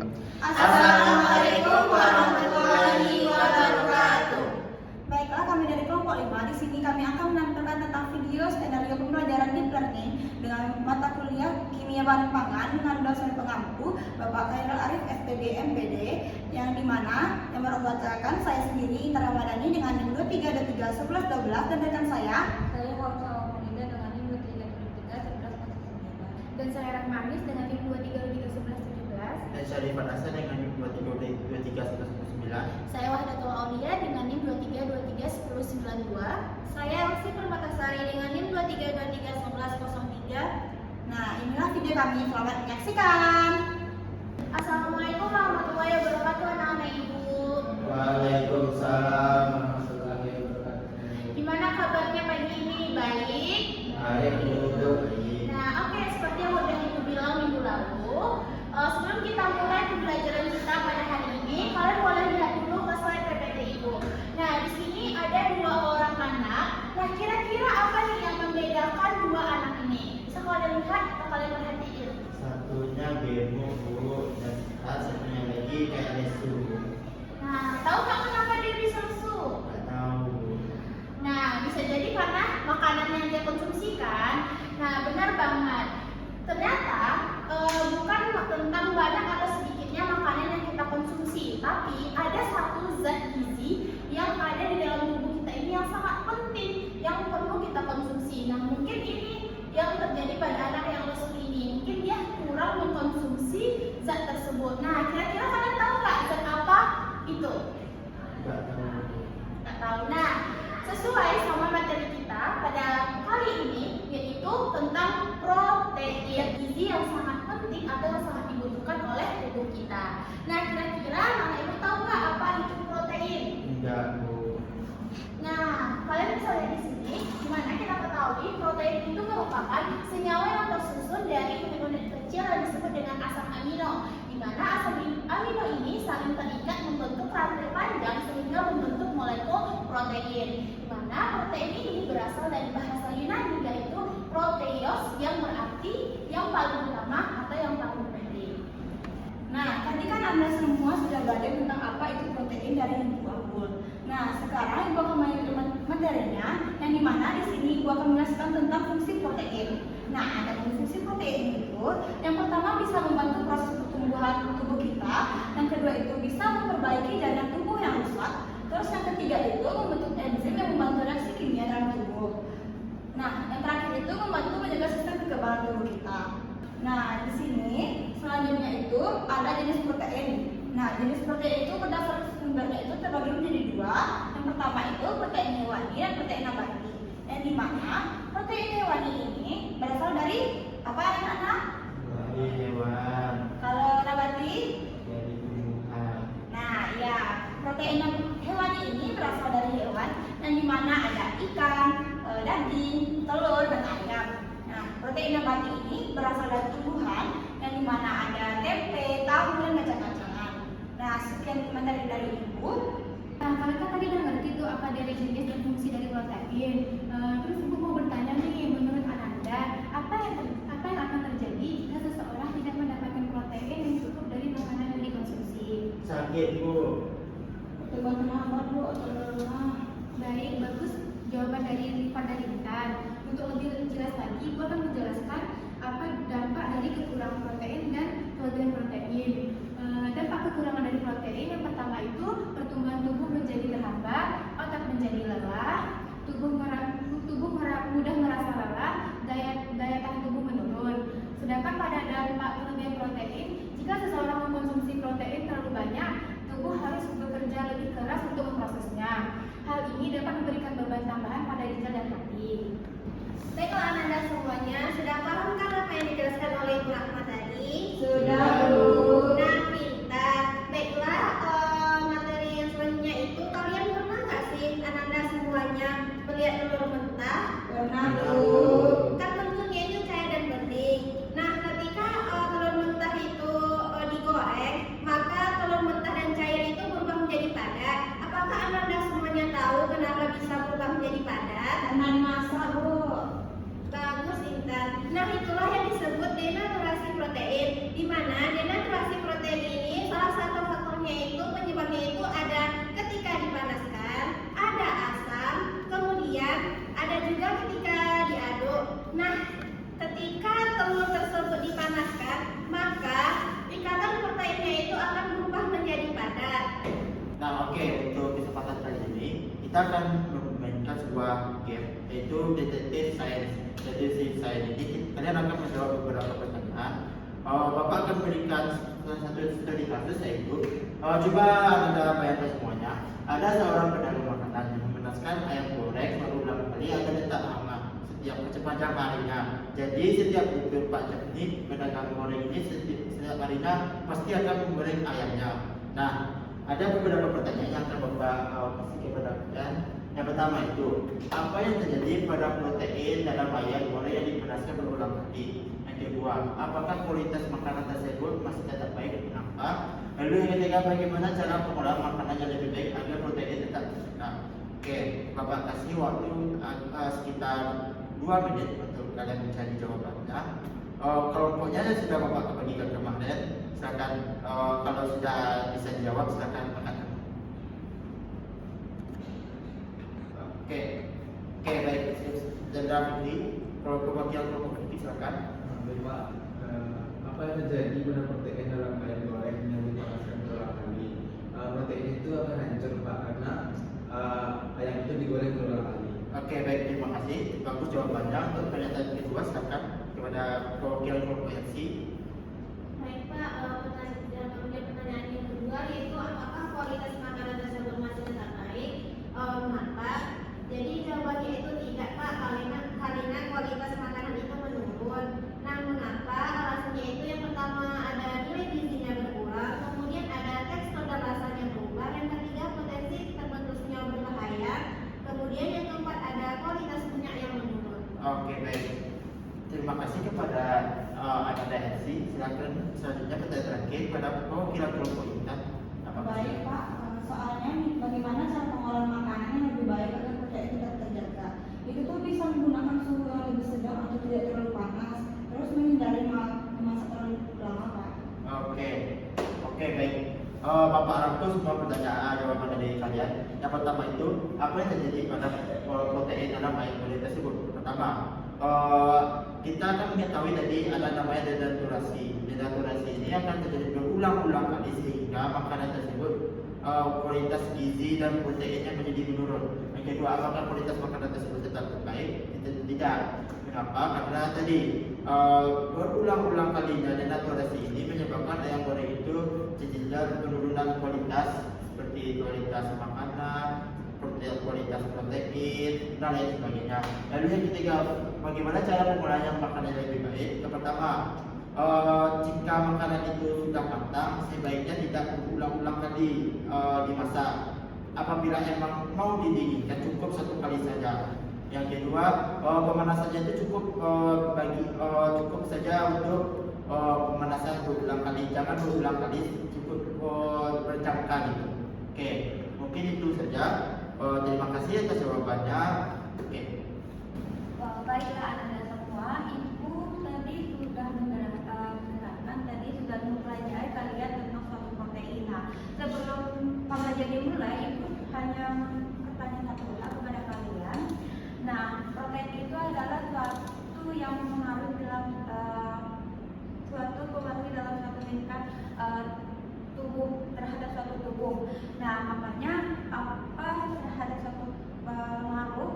3. Assalamualaikum warahmatullahi wabarakatuh. Baiklah, kami dari kelompok 5 di sini kami akan menampilkan tentang video skenario pembelajaran deep learning dengan mata kuliah kimia bahan pangan dengan dosen pengampu Bapak Khairul Arif SPB MPD, yang dimana yang membacakan saya sendiri Intan Ramadhani dengan NIM 23231112 dan rekan saya Hafsa Amanida dengan NIM 23231119. Dan saya Rahmanis dengan NIM 23231117. Dan saya Rifat Hasan dengan NIM 23231119. Saya Wahdatul Aulia dengan NIM 23231092. Saya Elsi Permatasari dengan NIM 23231103. Nah, inilah video kami, selamat menyaksikan. Assalamualaikum warahmatullahi wabarakatuh, anak-anak ibu. Waalaikumsalam warahmatullahi wabarakatuh. Gimana kabarnya pagi ini? Baik? Baik, Bu. Nah, oke, seperti yang udah ibu bilang minggu lalu, sebelum kita mulai pembelajaran kita pada hari ini, kalian boleh lihat dulu ke slide PPT ibu. Nah, di sini ada 2 orang anak. Nah, kira-kira apa nih yang membedakan 2 anak ini? Bisa kalian lihat atau kalian perhatiin? Satunya Bemo, Bu, dan satunya lagi kayak lesu. Nah, tahu nggak kenapa dia bisa lesu? Nggak tahu. Nah, bisa jadi karena makanan yang dia konsumsikan. Nah, benar banget. Ternyata bukan tentang banyak atau sedikitnya makanan yang kita konsumsi, tapi ada satu zat gizi yang ada di dalam tubuh kita ini yang sangat penting, yang perlu kita konsumsi. Nah, mungkin ini yang terjadi pada anak yang lesu ini. Mungkin dia kurang mengkonsumsi zat tersebut. Nah, kira-kira kalian tahu nggak zat apa itu? Nggak tahu. Nggak tahu. Nah, sesuai sama materi kita pada kali ini, yaitu tentang protein, gizi yang sangat penting atau yang sangat dibutuhkan oleh tubuh kita. Nah, kira-kira anak ibu tahu nggak apa itu protein? Enggak, Bu. Nah, kalian bisa lihat di sini, dimana kita ketahui protein itu merupakan senyawa yang tersusun dari unit-unit kecil yang disebut dengan asam amino, di mana asam amino ini saling terikat membentuk rantai panjang sehingga membentuk molekul protein. Di mana protein ini berasal dari bahasa Yunani, yaitu proteios, yang berarti yang paling utama atau yang paling penting. Nah, tadi kan Anda semua sudah belajar tentang apa itu protein dari buah buah. Nah, sekarang Ibu akan melanjutkan materinya, yang dimana di sini Ibu akan menjelaskan tentang fungsi protein. Nah, ada fungsi protein itu, yang pertama bisa membantu proses pertumbuhan tubuh kita, yang kedua itu bisa memperbaiki jaringan tubuh yang rusak, terus yang ketiga itu membentuk enzim yang membantu reaksi kimia dalam tubuh. Nah, yang terakhir itu membantu menjaga sistem kekebalan tubuh kita. Nah, di sini selanjutnya itu ada jenis protein. Nah, jenis protein itu berdasarkan sumbernya itu terbagi menjadi 2. Yang pertama itu protein hewani dan protein nabati. Yang dimana protein hewani ini berasal dari apa, anak-anak? Dari hewan. Kalau nabati? Dari tumbuhan. Nah, ya, protein hewani ini berasal dari hewan, yang dimana ada ikan, daging, telur, dan ayam. Nah, protein nabati ini berasal dari tumbuhan, yang dimana ada tempe, tahu, dan kacang-kacangan. Nah, sekian materi dari Ibu. Nah, kalian kan tadi udah ngerti tuh apa dari jenis dan fungsi dari protein. Terus ibu mau bertanya nih, menurut Ananda, apa yang akan terjadi jika seseorang tidak mendapatkan protein yang cukup dari makanan yang dikonsumsi? Sakit, Bu. Coba kenapa, Bu? Baik, bagus jawaban dari Rifat dan Intan. Untuk lebih jelas lagi, ibu akan menjelaskan apa dampak dari kekurangan protein dan kelebihan protein. Dampak kekurangan dari protein yang pertama itu pertumbuhan tubuh menjadi terhambat, otak menjadi lelah, tubuh mudah merasa lelah, daya tahan tubuh menurun. Sedangkan pada dampak kelebihan protein, jika seseorang mengkonsumsi protein terlalu banyak, tubuh harus bekerja lebih keras untuk memprosesnya. Hal ini dapat memberikan beban tambahan pada ginjal dan hati. Baiklah Ananda semuanya, sudah paham kan apa yang dijelaskan oleh Ibu Rahmat tadi? Sudah, Bu. Nah, pintar. Baiklah, materi yang selanjutnya itu kalian pernah nggak sih Ananda semuanya melihat dulu akan memainkan sebuah game yaitu Detective Science. Jadi kalian akan menjawab beberapa pertanyaan. Bapak akan berikan salah satu studi kasus yaitu coba Anda bayangkan semuanya. Ada seorang pedagang makanan yang memanaskan ayam goreng berulang kali agar tetap hangat setiap sepanjang harinya. Jadi setiap 24 menit pedagang goreng ini setiap harinya pasti akan menggoreng ayamnya. Nah, ada beberapa pertanyaan yang akan Bapak kasih kepada kalian. Yang pertama itu, apa yang terjadi pada protein dalam ayam goreng yang dipanaskan berulang kali? Yang kedua, apakah kualitas makanan tersebut masih tetap baik? Kenapa? Lalu yang ketiga, bagaimana cara pengolahan makanan yang lebih baik agar protein tetap terjaga? Oke, Bapak kasih waktu sekitar 2 menit untuk kalian mencari jawabannya. Kelompoknya sudah Bapak bagikan kemarin. Silakan kalau sudah bisa dijawab silakan angkat. Oke, baik. Jenderal Fikri, kalau kewakilan kelompok Fikri silakan. Baik Pak, apa yang terjadi pada protein dalam ayam goreng yang dipanaskan berulang kali? Protein itu akan hancur Pak karena ayam itu digoreng berulang kali. Oke, baik, terima kasih. Bagus jawabannya. Untuk pernyataan kedua silakan kepada perwakilan kelompok MC. Baik Pak, kemudian pertanyaan yang kedua yaitu apakah kualitas makanan tersebut masih tetap baik? Mengapa? Jadi jawabannya itu tidak Pak, karena kualitas makanan itu menurun. Nah, mengapa? Alasannya itu yang pertama ada nilai gizinya berkurang, kemudian ada tekstur dan rasanya berubah, yang ketiga potensi terbentuk senyawa berbahaya, kemudian yang keempat ada kualitas minyak yang menurun. Oke, baik. Terima kasih kepada Anda MC. Silakan selanjutnya pertanyaan terakhir pada perwakilan kelompok Intan. Baik Pak, soalnya bagaimana cara pengolahan makanan yang lebih baik agar protein tetap terjaga? Itu tuh bisa menggunakan suhu yang lebih sedang atau tidak terlalu panas, terus menghindari memasak terlalu lama Pak. Oke, baik. Bapak rangkum semua pertanyaan jawaban dari kalian. Yang pertama itu, apa yang terjadi pada protein dalam ayam goreng tersebut? Pertama, kita akan mengetahui tadi ada namanya denaturasi. Denaturasi ini akan terjadi berulang-ulang kali sehingga makanan tersebut kualitas gizi dan proteinnya menjadi menurun. Yang kedua, apakah kualitas makanan tersebut tetap baik? Tidak. Kenapa? Karena tadi berulang-ulang kalinya denaturasi ini menyebabkan ayam goreng itu terjadi penurunan kualitas seperti kualitas makanan, kualitas protein, dan lain sebagainya. Lalu yang ketiga, bagaimana cara pengolahan makanan yang lebih baik? Yang pertama, jika makanan itu sudah matang, sebaiknya tidak berulang-ulang kali dimasak. Apabila emang mau didinginkan, cukup 1 kali saja. Yang kedua, pemanasannya itu cukup saja untuk pemanasan berulang kali. Jangan berulang kali, cukup berjam-jam gitu. Oke, mungkin itu saja. Terima kasih atas jawabannya. Oke. Baiklah Anda semua, Ibu tadi sudah menerangkan, tadi sudah mempelajari kalian tentang suatu protein. Nah, sebelum pembelajaran dimulai, Ibu hanya bertanya satu hal kepada kalian. Nah, protein itu adalah suatu yang mempengaruhi dalam suatu tingkat tubuh terhadap suatu tubuh. Nah, makanya apa terhadap suatu pengaruh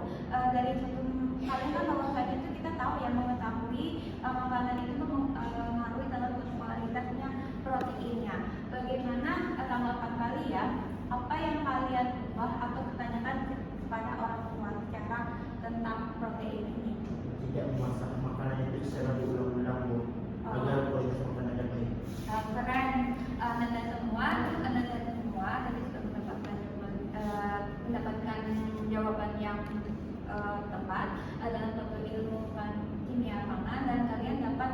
dari suatu kalian kan bahwasanya itu kita tahu yang mengetahui makanan itu mempengaruhi dalam kualitasnya proteinnya. Bagaimana tanggapan kalian? Apa yang kalian ubah atau tanyakan kepada orang tua secara tentang protein ini? Tidak memasak makanan itu secara berulang-ulang Bu, agar kualitas makanannya baik. Keren Anda semua tadi sudah mendapatkan jawaban yang tepat dalam suatu ilmu kimia pangan, dan kalian dapat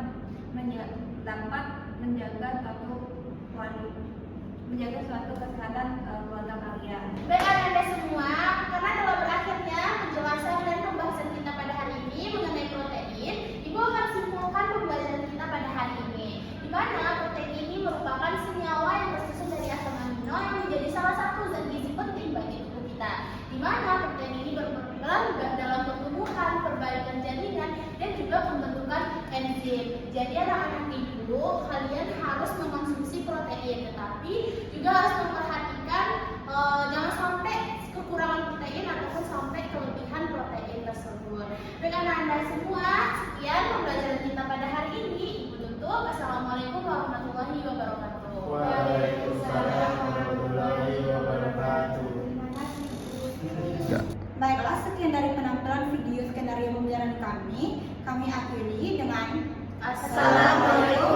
menjaga suatu kesehatan keluarga kalian. Baik Anda semua, karena telah berakhirnya penjelasan dan pembahasan kita pada hari ini mengenai protein, Ibu akan simpulkan pembelajaran kita pada hari ini, di mana protein ini merupakan senyawa yang tersusun dari asam amino yang menjadi salah satu zat gizi penting bagi tubuh kita, di mana protein ini berperan dalam pertumbuhan, perbaikan jaringan, dan juga pembentukan enzim. Jadi anak-anak Ibu, kalian harus mengonsumsi protein, tetapi juga harus memperhatikan jangan sampai kekurangan protein ataupun sampai kelebihan protein tersebut. Dengan Anda semua, sekian pembelajaran kita pada hari ini. Ibu tutup. Assalamualaikum warahmatullahi wabarakatuh. Waalaikumsalam warahmatullahi wabarakatuh. Baiklah, sekian dari penampilan video skenario pembelajaran kami. Kami akhiri dengan Assalamualaikum